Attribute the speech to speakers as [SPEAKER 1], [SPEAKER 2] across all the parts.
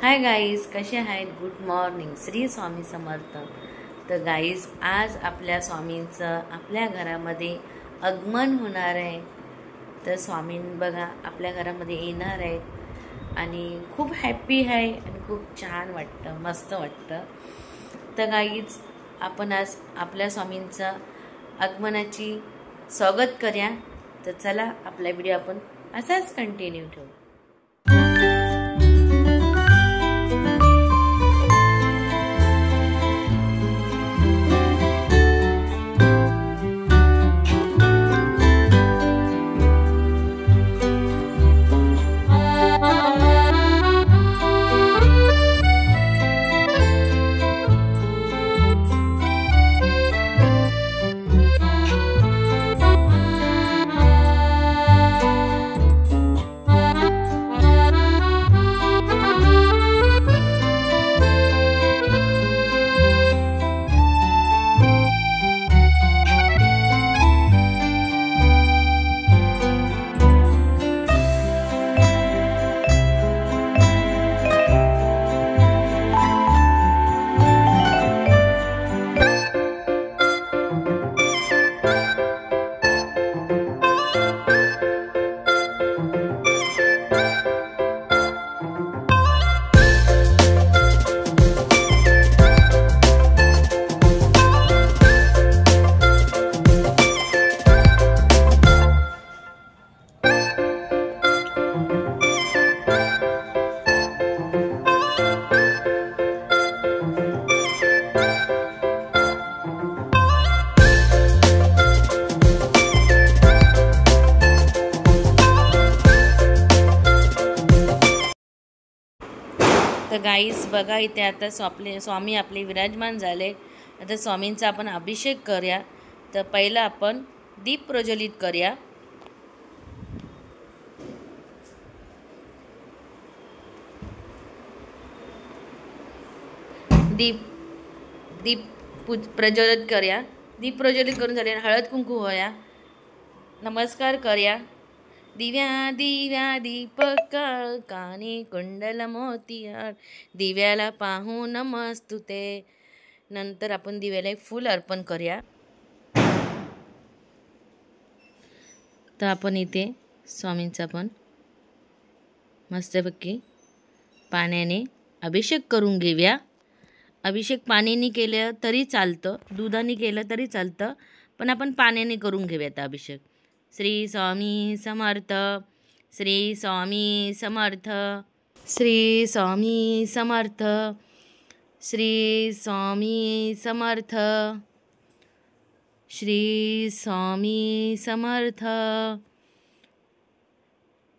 [SPEAKER 1] Hi guys, कसे आहेत? Good morning, Shri Swami Samarth. तर गाईज, आज आपल्या स्वामींचं आपल्या घरामध्ये आगमन होणार आहे. तर स्वामी बघा आपल्या घरामध्ये येणार आहेत आणि खूप हॅप्पी आहे आणि खूप छान वाटतं, मस्त वाटतं. तर गाईज, आपण आज आपल्या स्वामींचं आगमनाची स्वागत करूया. तर चला, आपला व्हिडिओ आपण असाच कंटिन्यू ठेवू. तर गाईस बघा, इथे आता स्वामी आपले विराजमान झाले. आता स्वामींचा आपण अभिषेक करूया. तर पहिला आपण दीप प्रज्वलित करूया. दीप प्रज्वलित करूया. दीप प्रज्वलित करून झाले, हळद कुंकू होया, नमस्कार करूया. दिव्या दिव्या दीपक कानी कुंडल मोतियार, दिव्याला पाहू नमस्तुते. नंतर आपण दिव्याला एक फूल अर्पण करूया. तर आपण इथे स्वामींचा पण मस्तपैकी पाण्याने अभिषेक करून घेऊया. अभिषेक पाण्याने केलं तरी चालतं, दुधाने केलं तरी चालतं, पण आपण पाण्याने करून घेऊयात अभिषेक. श्री स्वामी समर्थ, श्री स्वामी समर्थ, श्री स्वामी समर्थ, श्री स्वामी समर्थ, श्री स्वामी समर्थ,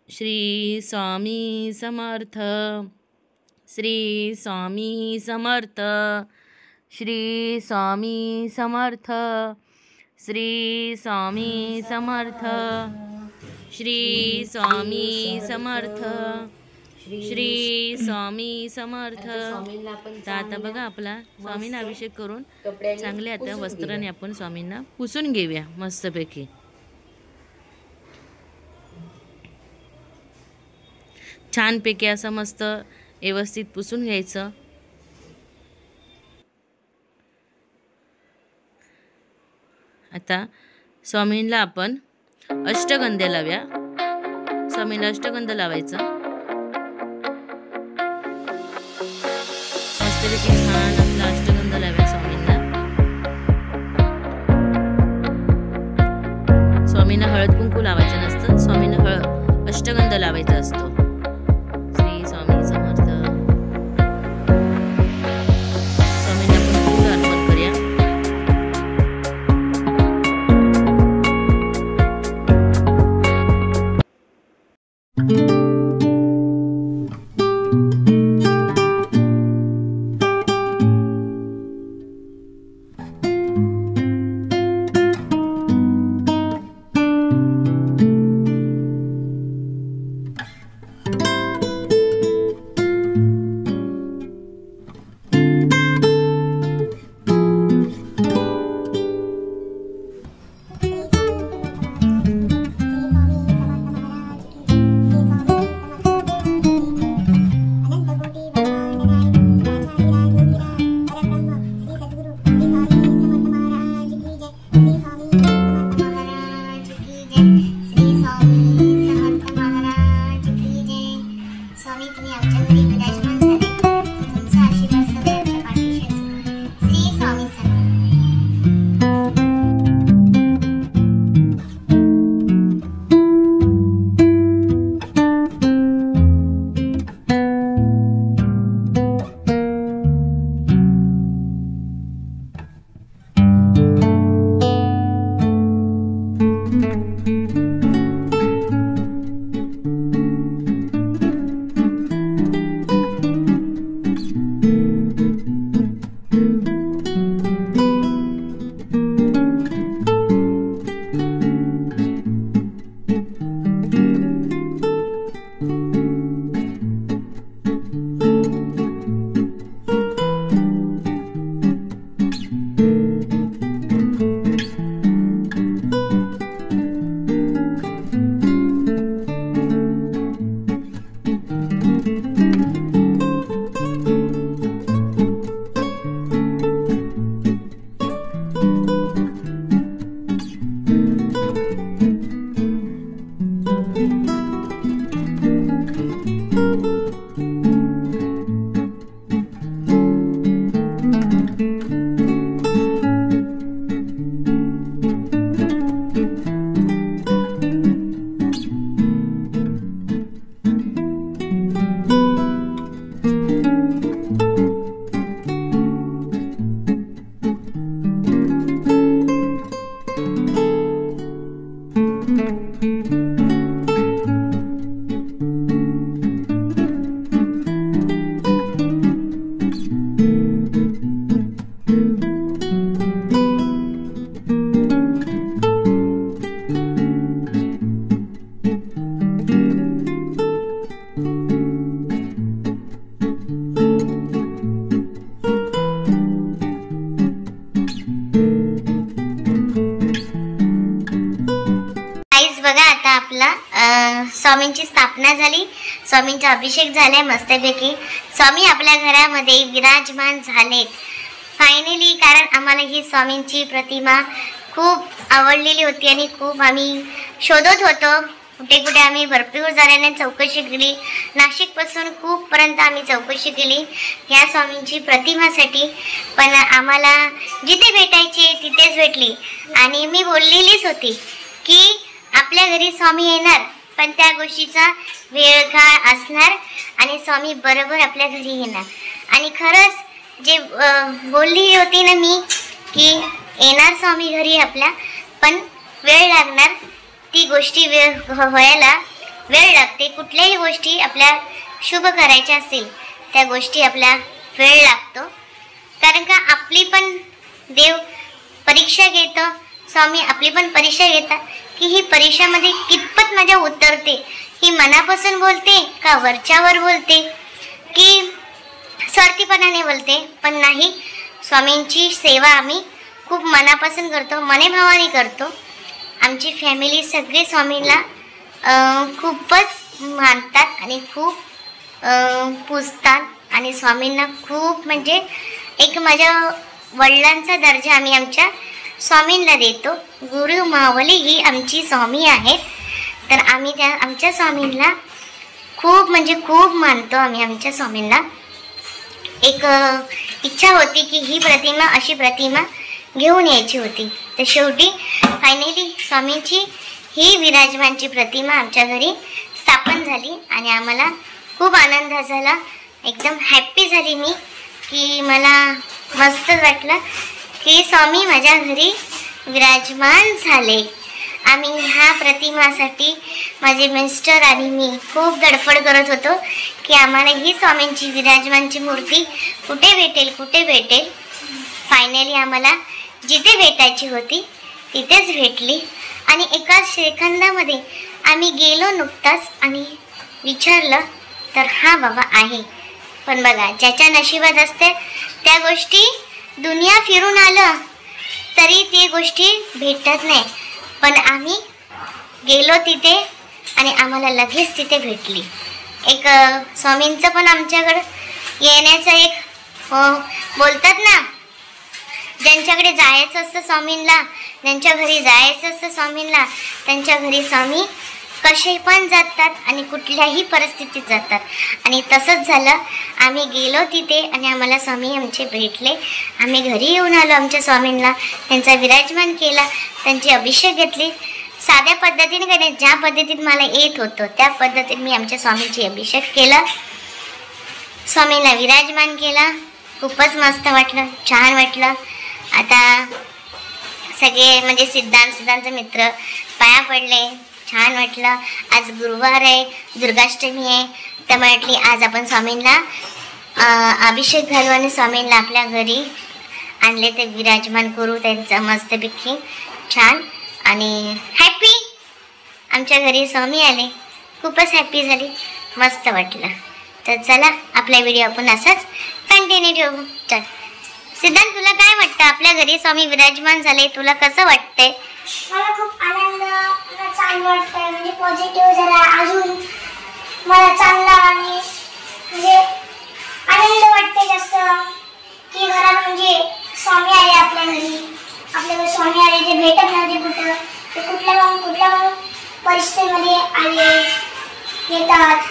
[SPEAKER 1] श्री स्वामी समर्थ, श्री स्वामी समर्थ, श्री स्वामी समर्थ, श्री स्वामी समर्थ, श्री स्वामी समर्थ, श्री स्वामी समर्थ. तर आता बघा, आपला स्वामींना अभिषेक करून चांगले आता वस्त्राने आपण स्वामींना पुसून घेऊया मस्तपैकी. छानपैकी असं मस्त व्यवस्थित पुसून घ्यायचं. आता स्वामींना आपण अष्टगंध लावूया. स्वामींना अष्टगंध लावायचं. मस्तपैकी छान आपला अष्टगंध लावूया स्वामींना. स्वामींना हळद कुंकू लावायचं नसतं, स्वामींना अष्टगंध लावायचा असतो. श्री स्वामी समर्थ. स्वामींना आपण फूल अर्पण करूया.
[SPEAKER 2] आमच्या घरी विराजमान झाले. तुमचा आशीर्वाद सदैव आमच्या पाठीशी असो. श्री स्वामी समर्थ. स्वामींची स्थापना झाली, स्वामींचा अभिषेक झालाय मस्तपैकी. स्वामी आपल्या घरामध्ये विराजमान झालेत फायनली. कारण आम्हाला ही स्वामींची प्रतिमा खूप आवडलेली होती आणि खूप आम्ही शोधत होतो. कुठे कुठे आम्ही भरपूर जणांनी चौकशी केली. नाशिकपासून खूपपर्यंत आम्ही चौकशी केली ह्या स्वामींची प्रतिमासाठी. पण आम्हाला जिथे भेटायची तिथेच भेटली. आणि मी बोललेलीच होती की आपल्या घरी स्वामी येणार, पण त्या गोष्टीचा वेळ काळ असणार आणि स्वामी बरोबर आपल्या घरी येणार. आणि खरंच जे बोलली होती ना मी की येणार स्वामी घरी आपल्या, पण वेळ लागणार. ती गोष्टी व्हायला वेळ लागते. कुठल्याही गोष्टी आपल्या शुभ करायच्या असतील त्या गोष्टी आपल्या वेळ लागतो. कारण का आपली पण देव परीक्षा घेतो, स्वामी आपली पण परीक्षा घेतात की ही परीक्षामध्ये कितपत माझ्या उतरते. ही मनापासून बोलते का वरच्यावर बोलते की स्वार्थीपणाने बोलते. पण नाही, स्वामींची सेवा आम्ही खूप मनापासून करतो, मनेभावाने करतो. आमची फॅमिली सगळे स्वामींना खूपच मानतात आणि खूप पूजतात. आणि स्वामींना खूप म्हणजे एक माझ्या वडिलांचा दर्जा आम्ही आमच्या स्वामींना देतो. गुरु मावली ही आमची स्वामी आहेत. तर आम्ही त्या आमच्या स्वामींना खूप म्हणजे खूप मानतो. आम्ही आमच्या स्वामींना एक इच्छा होती की ही प्रतिमा अशी प्रतिमा घेऊन यायची होती. तर शेवटी फायनली स्वामींची ही विराजमानची प्रतिमा आमच्या घरी स्थापन झाली आणि आम्हाला खूप आनंद झाला. एकदम हॅप्पी झाली मी की मला मस्त वाटलं की स्वामी माझ्या घरी विराजमान झाले. आम्ही ह्या प्रतिमासाठी माझे मिस्टर आणि मी खूप धडपड करत होतो की आम्हाला ही स्वामींची विराजमानची मूर्ती कुठे भेटेल. फायनली आम्हाला जिथे भेटायची होती तिथेच भेटली. आणि एका सेकंदामध्ये आम्ही गेलो नुकताच आणि विचारलं तर हा बाबा आहे. पण बघा, ज्याच्या नशिबात असते त्या गोष्टी दुनिया फिरून आलं तरी ते गोष्टी भेटत नाही. पण आम्ही गेलो तिथे आणि आम्हाला लगेच तिथे भेटली. एक स्वामींचं पण आमच्याकडे येण्याचं एक बोलतात ना, ज्यांच्याकडे जायचं असतं स्वामींना, ज्यांच्या घरी जायचं असतं स्वामींना, त्यांच्या घरी स्वामी कसे पण जातात आणि कुठल्याही परिस्थितीत जातात. आणि तसंच झालं. आम्ही गेलो तिथे आणि आम्हाला स्वामी आमचे भेटले. आम्ही घरी येऊन आलो. आमच्या स्वामींना त्यांचा विराजमान केला, त्यांचे अभिषेक घेतले. साध्या पद्धतीने काय, ज्या पद्धतीत मला येत होतं त्या पद्धतीने मी आमच्या स्वामींचे अभिषेक केला, स्वामींना विराजमान केला. खूपच मस्त वाटलं, छान वाटलं. आता सगळे म्हणजे सिद्धांत मित्र पाया पडले, छान वाटलं. आज गुरुवार आहे, दुर्गाष्टमी आहे, तर म्हटली आज आपण स्वामींना अभिषेक घालू आणि स्वामींना आपल्या घरी आणले, ते विराजमान करू त्यांचं मस्तपैकी छान. आणि हॅपी आमच्या घरी स्वामी आले, खूपच हॅपी झाली, मस्त वाटलं. तर चला आपला व्हिडिओ आपण असाच कंटिन्यू ठेवू. चल सिद्धांत, तुला काय वाटतं? आपल्या घरी स्वामी विराजमान झाले, तुला कसं वाटतंय?
[SPEAKER 3] मला खूप आनंद, मला चांगलं वाटतंय. म्हणजे पॉझिटिव्ह जरा अजून मला चांगला आणि म्हणजे आनंद वाटते जास्त की घरात म्हणजे स्वामी आले आपल्या घरी. आपल्याकडे स्वामी आले, जे भेटत नव्हते कुठं, ते कुठल्या परिस्थितीमध्ये आले, येतात,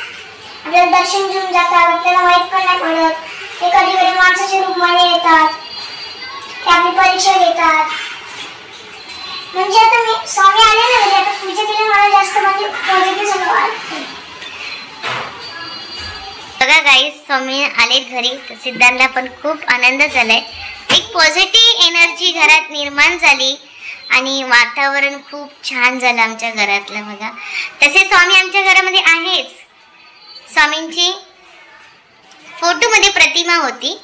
[SPEAKER 3] आपल्याला दर्शन घेऊन जातात. आपल्याला माहीत पण नाही पडत, ते कधी कधी माणसाच्या रूपाने येतात, ते आपली परीक्षा घेतात. म्हणजे आता मी स्वामी आले ना घरी, आता पूजा केली, मला जास्त म्हणजे पॉझिटिव्ह सगळं वाटतं.
[SPEAKER 2] बघा गाईस, स्वामी आले घरी, तर सिद्धांतला पण खूप आनंद झालाय. एक पॉझिटिव्ह एनर्जी घरात निर्माण झाली आणि वातावरण खूप छान झालं आमच्या घरातलं. बघा, तसे स्वामी आमच्या घरामध्ये आहेच. स्वामींची फोटोमध्ये प्रतिमा होती,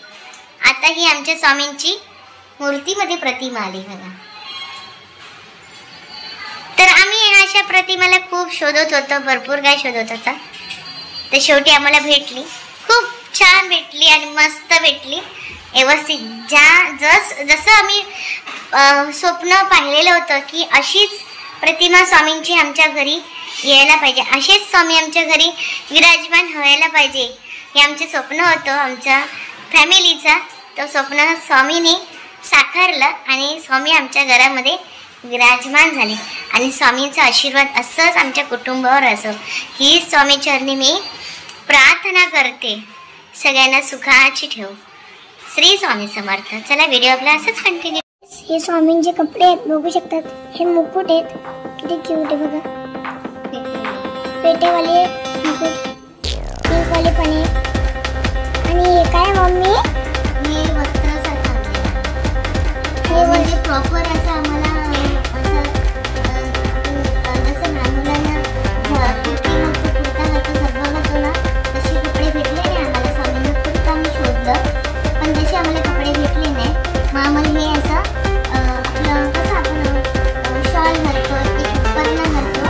[SPEAKER 2] आता ही आमच्या स्वामींची मूर्तीमध्ये प्रतिमा आली. बघा, तर आम्ही अशा प्रतिमाला खूप शोधत होतो, भरपूर काय शोधत होता. तर शेवटी आम्हाला भेटली, खूप छान भेटली आणि मस्त भेटली, व्यवस्थित. जसं आम्ही स्वप्न पाहिलेलं होतं की अशीच प्रतिमा स्वामींची आमच्या घरी यायला पाहिजे, असेच स्वामी आमच्या घरी विराजमान व्हायला पाहिजे, हे आमचे स्वप्न होतं आमच्या फॅमिलीचा. तो स्वप्न स्वामीने साकारलं आणि स्वामी आमच्या घरामध्ये विराजमान झाले. आणि स्वामींचा आशीर्वाद असंच आमच्या कुटुंबावर असो, ही स्वामी चरणी मी प्रार्थना करते. सगळ्यांना सुखाची ठेव. श्री स्वामी समर्थ. चला व्हिडिओ आपला असंच कंटिन्यू.
[SPEAKER 3] हे स्वामींचे कपडे आहेत, बघू शकतात. हे मुकुट आहेत, किती क्यूट आहे बघा. पेटेवाले मुकुट, पिंकवाले पण आहे. आणि हे काय मम्मी?
[SPEAKER 2] हे वस्त्रासारखं हे म्हणजे प्रॉपर असं आम्हाला असं जसं लहान मुलांना कुर्ती घालतो, कुर्ता घालतो, सर्व घालतो ना, तसे कपडे भेटले नाही आम्हाला. स्वामींना खूप आम्ही शोधलं, पण जसे आम्हाला कपडे भेटले नाही, मग आम्हाला हे असं आपलं कसं आपण शॉल घालतो, एक उपकरणं घालतो,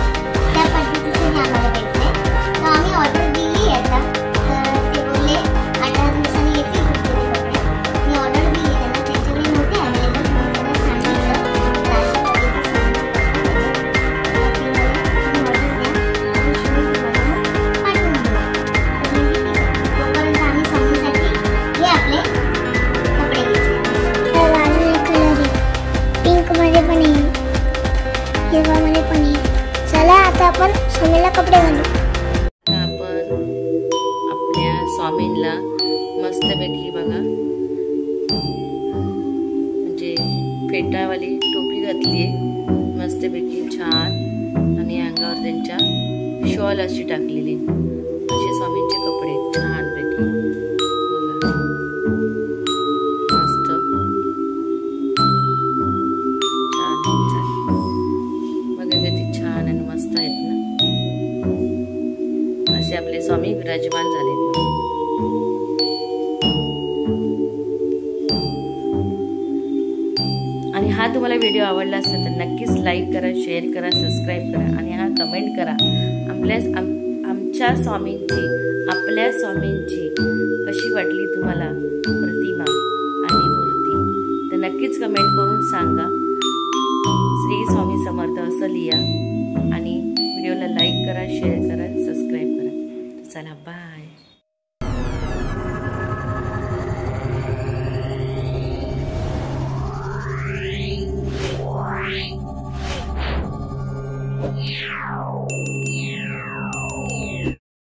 [SPEAKER 2] त्या पद्धतीचे हे आम्हाला भेटले. तर आम्ही ऑर्डर दिली आता, तर ते बोलले 8 दिवसांनी येतील कुठले कपडे. मी ऑर्डर दिली त्यांना, त्यांच्याकडे नव्हते अवेलेबल, त्यांना सांगितलं तर अशा पद्धतीचे पाठवून दिलं. तोपर्यंत आम्ही स्वामीसाठी हे आपले कपडे घेतले.
[SPEAKER 3] अजून एक कलर आहे, पिंक मध्ये पण आहे, हिरवा मध्ये पण आहे. चला आता आपण स्वामीला कपडे घालू.
[SPEAKER 1] आपण आपल्या स्वामींना मस्तपैकी बघा म्हणजे फेटावाली टोपी घातली आहे, मस्तपैकी छान. आणि अंगावर त्यांच्या शॉल अशी टाकलेली, असे स्वामींचे कपडे छानपैकी बघा, मस्त छान. बघा किती छान आणि मस्त आहेत ना. असे आपले स्वामी विराजमान झाले. आणि हा तुम्हाला व्हिडिओ आवडला असेल तर नक्कीच लाईक करा, शेअर करा, सबस्क्राईब करा आणि हा कमेंट करा. आमच्या स्वामींची, आपल्या स्वामींची कशी वाटली तुम्हाला प्रतिमा आणि मूर्ती, तर नक्कीच कमेंट करून सांगा. श्री स्वामी समर्थ असं लिहा आणि व्हिडिओला लाईक करा, शेअर करा, सबस्क्राईब करा. चला बाय.